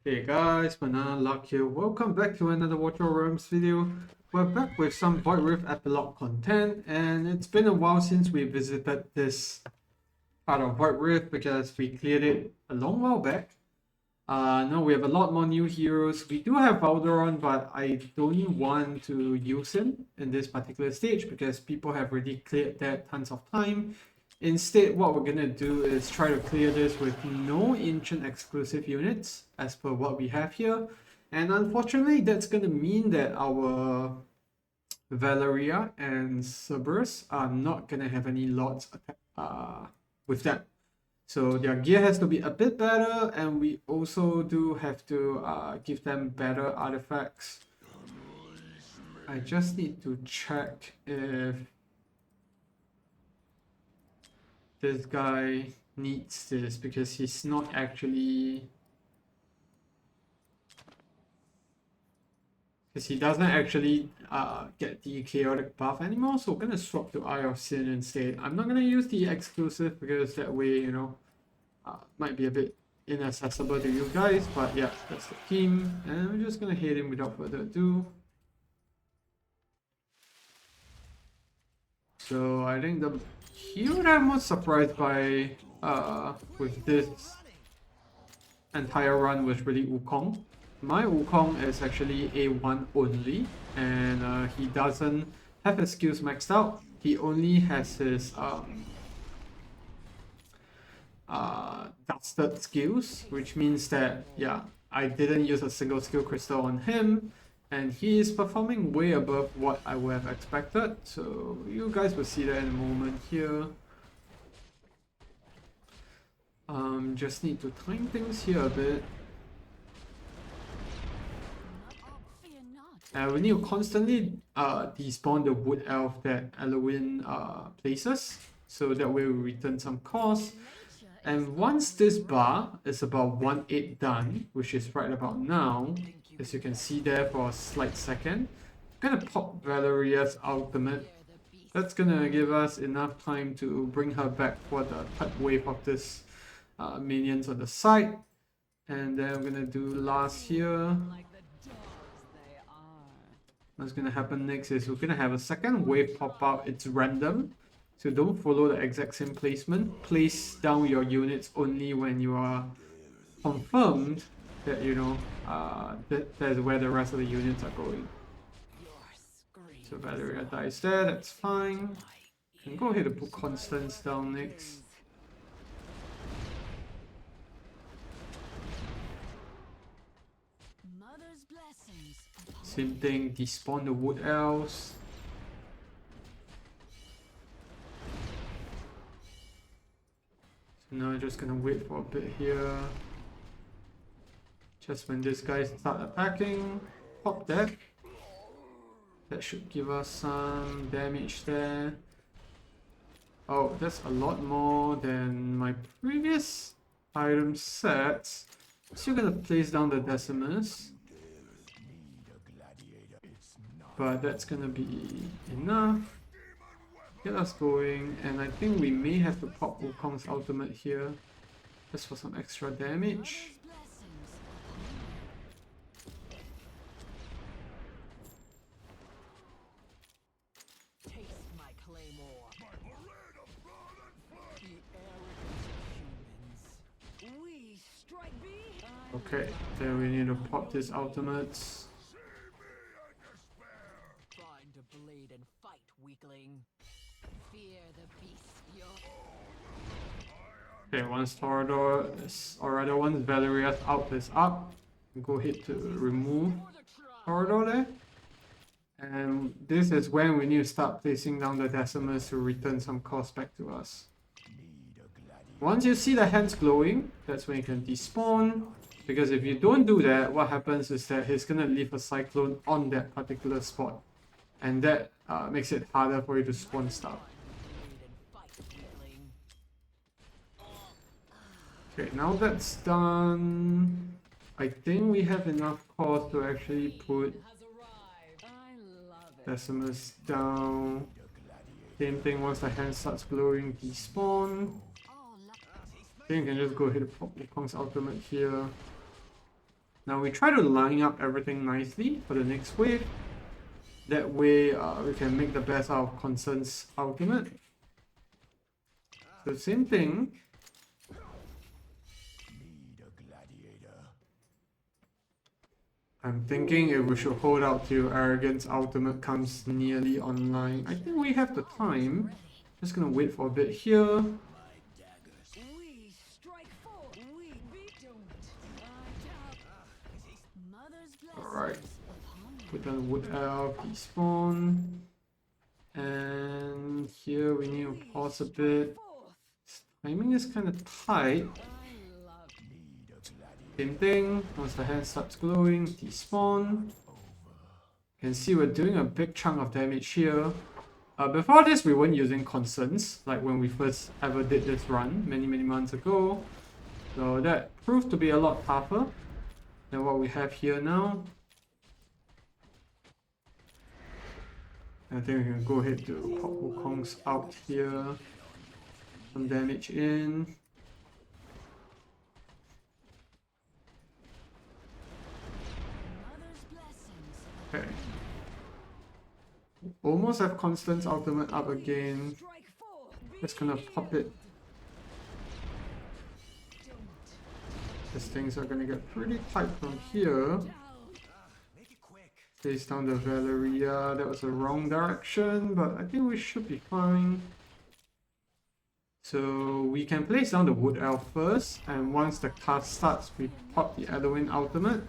Hey guys, Banana Luck here. Welcome back to another Watch Your Realms video. We're back with some Void Rift Epilogue content, and it's been a while since we visited this part of Void Rift because we cleared it a long while back. Now we have a lot more new heroes. We do have Valderon, but I don't want to use him in this particular stage because people have already cleared that tons of time. Instead, what we're gonna do is try to clear this with no ancient exclusive units as per what we have here. And unfortunately, that's gonna mean that our Valeria and Cerberus are not gonna have any lots with them. So their gear has to be a bit better, and we also do have to give them better artifacts. I just need to check if this guy needs this because he's not actually... Because he doesn't actually get the chaotic buff anymore, so we're gonna swap to Eye of Sin instead. I'm not gonna use the exclusive because that way, you know, might be a bit inaccessible to you guys, but yeah, that's the team, and we're just gonna hit him without further ado. So I think the hero that I'm most surprised by with this entire run was really Wukong. My Wukong is actually A1 only, and he doesn't have his skills maxed out. He only has his dusted skills, which means that, yeah, I didn't use a single skill crystal on him, and he is performing way above what I would have expected, so you guys will see that in a moment here. Just need to time things here a bit. We need to constantly despawn the wood elf that Elowen places, so that way we return some cost. And once this bar is about 1/8 done, which is right about now, as you can see there for a slight second, I'm gonna pop Valeria's ultimate. That's gonna give us enough time to bring her back for the third wave of this minions on the side. And then I'm gonna do last here. What's gonna happen next is we're gonna have a second wave pop out. It's random, so don't follow the exact same placement. Place down your units only when you are confirmed that you know that's where the rest of the units are going. So Valeria dies there, that's fine. Can go ahead and put Constance down next. Same thing, despawn the wood elves. So now I'm just gonna wait for a bit here. Just when this guy start attacking, pop that. That should give us some damage there. Oh, that's a lot more than my previous item sets. Still gonna place down the Decimus, but that's gonna be enough. Get us going, and I think we may have to pop Wukong's ultimate here just for some extra damage. Okay, then we need to pop these ultimates. Okay, once Torador is, or rather once Valeria's out is up, go ahead to remove Torador there. And this is when we need to start placing down the Decimus to return some cost back to us. Once you see the hands glowing, that's when you can despawn. Because if you don't do that, what happens is that he's gonna leave a cyclone on that particular spot. And that makes it harder for you to spawn stuff. Okay, now that's done. I think we have enough cost to actually put Decimus down. Same thing, once the hand starts glowing, despawn. I think you can just go ahead and pop Wukong's ultimate here. Now we try to line up everything nicely for the next wave. That way we can make the best out of Constant's ultimate. So same thing. I'm thinking if we should hold out till Arrogant's ultimate comes nearly online. I think we have the time. Just gonna wait for a bit here. Alright. Put down Wood Elf, despawn. And here we need to pause a bit. Timing is kind of tight. Same thing, once the hand starts glowing, despawn. You can see we're doing a big chunk of damage here. Before this, we weren't using constants, like when we first ever did this run many months ago. So that proved to be a lot tougher than what we have here now. I think we can go ahead to pop Wukong's out here. Some damage in. Okay. Almost have Constant's ultimate up again. Just gonna pop it. These things are gonna get pretty tight from here. Place down the Valeria. That was the wrong direction, but I think we should be fine. So we can place down the Wood Elf first, and once the cast starts, we pop the Edelwin ultimate.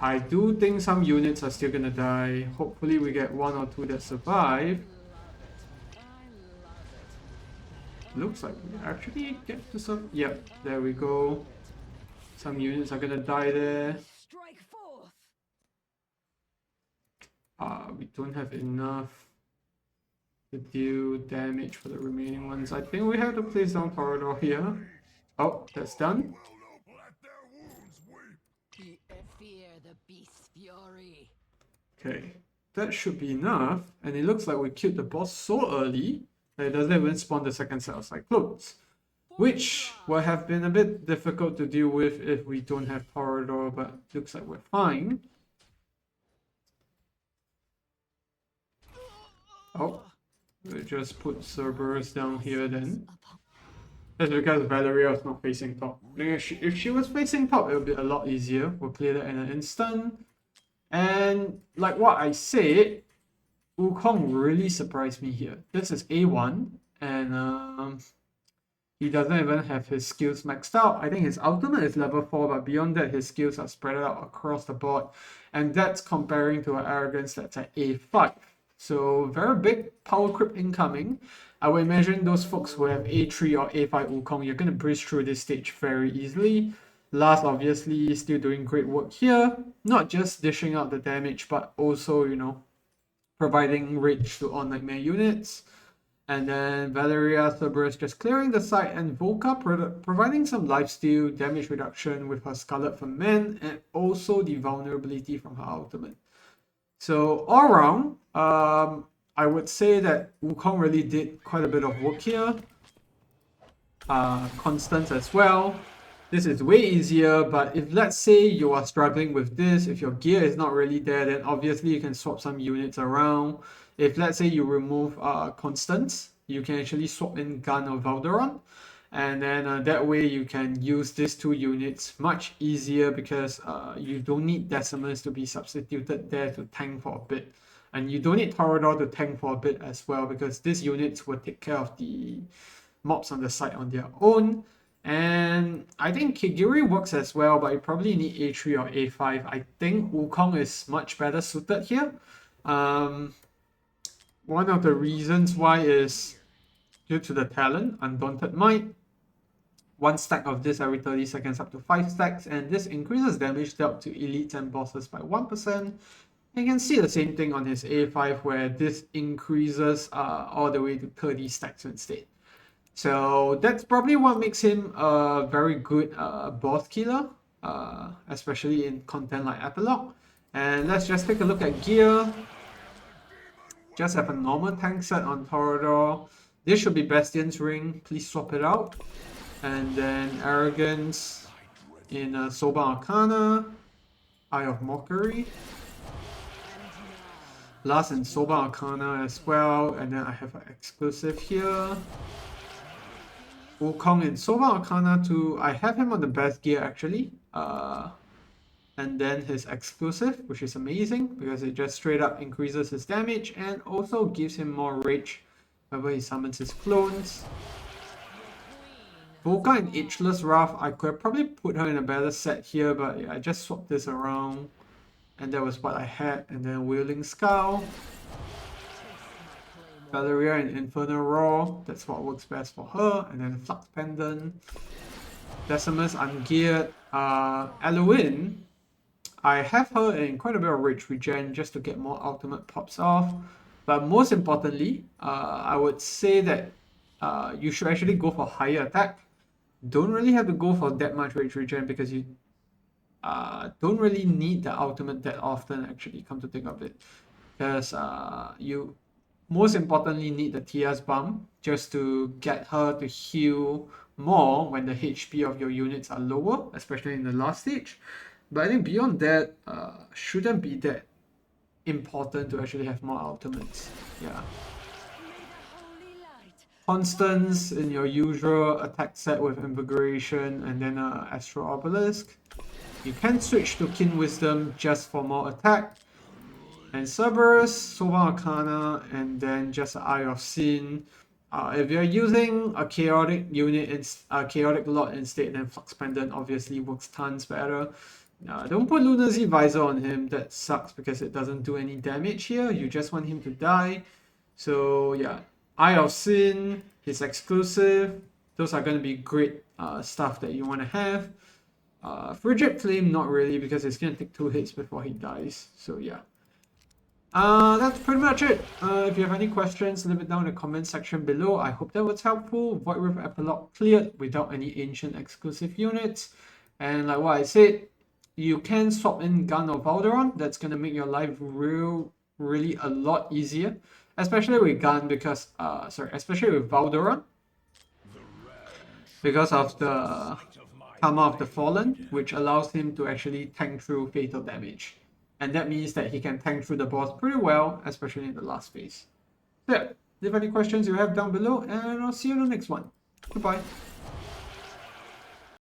I do think some units are still gonna die. Hopefully we get 1 or 2 that survive. Looks like we actually get to some... Yep, there we go. Some units are gonna die there. We don't have enough to deal damage for the remaining ones. I think we have to place down Torador here. Oh, that's done. Okay, that should be enough. And it looks like we killed the boss so early that it doesn't even spawn the second set of Cyclones, which will have been a bit difficult to deal with if we don't have Torador, but looks like we're fine. Oh, we'll just put Cerberus down here then. That's because Valeria was not facing top. If she was facing top, it would be a lot easier. We'll clear that in an instant. And like what I said, Wukong really surprised me here. This is A1, and he doesn't even have his skills maxed out. I think his ultimate is level 4, but beyond that, his skills are spread out across the board. And that's comparing to an Arrogance that's at A5. So very big power creep incoming. I would imagine those folks who have A3 or A5 Wukong, you're going to breeze through this stage very easily. Last, obviously, still doing great work here. Not just dishing out the damage, but also, you know, providing rage to all Nightmare units. And then Valeria, Cerberus just clearing the site, and Volca providing some lifesteal, damage reduction with her Scarlet from Men, and also the vulnerability from her ultimate. So all around, I would say that Wukong really did quite a bit of work here. Constance as well. This is way easier, but if let's say you are struggling with this, if your gear is not really there, then obviously you can swap some units around. If let's say you remove Constance, you can actually swap in Gun or Valderon. And then that way you can use these 2 units much easier because you don't need Decimus to be substituted there to tank for a bit. And you don't need Torador to tank for a bit as well because these units will take care of the mobs on the side on their own. And I think Kigiri works as well, but you probably need A3 or A5. I think Wukong is much better suited here. One of the reasons why is due to the talent, Undaunted Might. 1 stack of this every 30 seconds up to 5 stacks, and this increases damage dealt to elites and bosses by 1%. You can see the same thing on his A5 where this increases all the way to 30 stacks instead. So that's probably what makes him a very good boss killer, especially in content like Epilogue. And let's just take a look at gear. Just have a normal tank set on Torador. This should be Bastion's Ring. Please swap it out. And then Arrogance. in Soba Arcana, Eye of Mockery. Last in Soba Arcana as well, and then I have an exclusive here. Wukong in Soba Arcana too. I have him on the best gear actually. And then his exclusive, which is amazing because it just straight up increases his damage and also gives him more rage whenever he summons his clones. Volca and Ageless Wrath, I could have probably put her in a better set here, but yeah, I just swapped this around. And that was what I had. And then Wailing Skull. Valderon and Infernal Roar, that's what works best for her. And then Flux Pendant. Decimus Ungeared. Eloin, I have her in quite a bit of rage regen just to get more ultimate pops off. But most importantly, I would say that you should actually go for higher attack. Don't really have to go for that much rage regen because you don't really need the ultimate that often actually, come to think of it. Because you most importantly need the TS bump just to get her to heal more when the HP of your units are lower, especially in the last stage. But I think beyond that, shouldn't be that important to actually have more ultimates. Yeah. Constance in your usual attack set with Invigoration and then Astral Obelisk. You can switch to Keen Wisdom just for more attack. And Cerberus, Soba Arcana, and then just Eye of Sin. If you're using a chaotic unit, a chaotic lot instead, then Flux Pendant obviously works tons better. Don't put Lunacy Visor on him, that sucks because it doesn't do any damage here. You just want him to die. So yeah, Eye of Sin, his exclusive, those are going to be great stuff that you want to have. Frigid Flame, not really, because it's going to take 2 hits before he dies. So yeah. That's pretty much it. If you have any questions, leave it down in the comment section below. I hope that was helpful. Voidrift Epilogue cleared without any ancient exclusive units. And like what I said, you can swap in Gun or Valderon. That's going to make your life really a lot easier. Especially with Gun because, especially with Valderon. Because of the Karma of the Fallen, which allows him to actually tank through fatal damage. And that means that he can tank through the boss pretty well, especially in the last phase. So yeah, leave any questions you have down below, and I'll see you in the next one. Goodbye.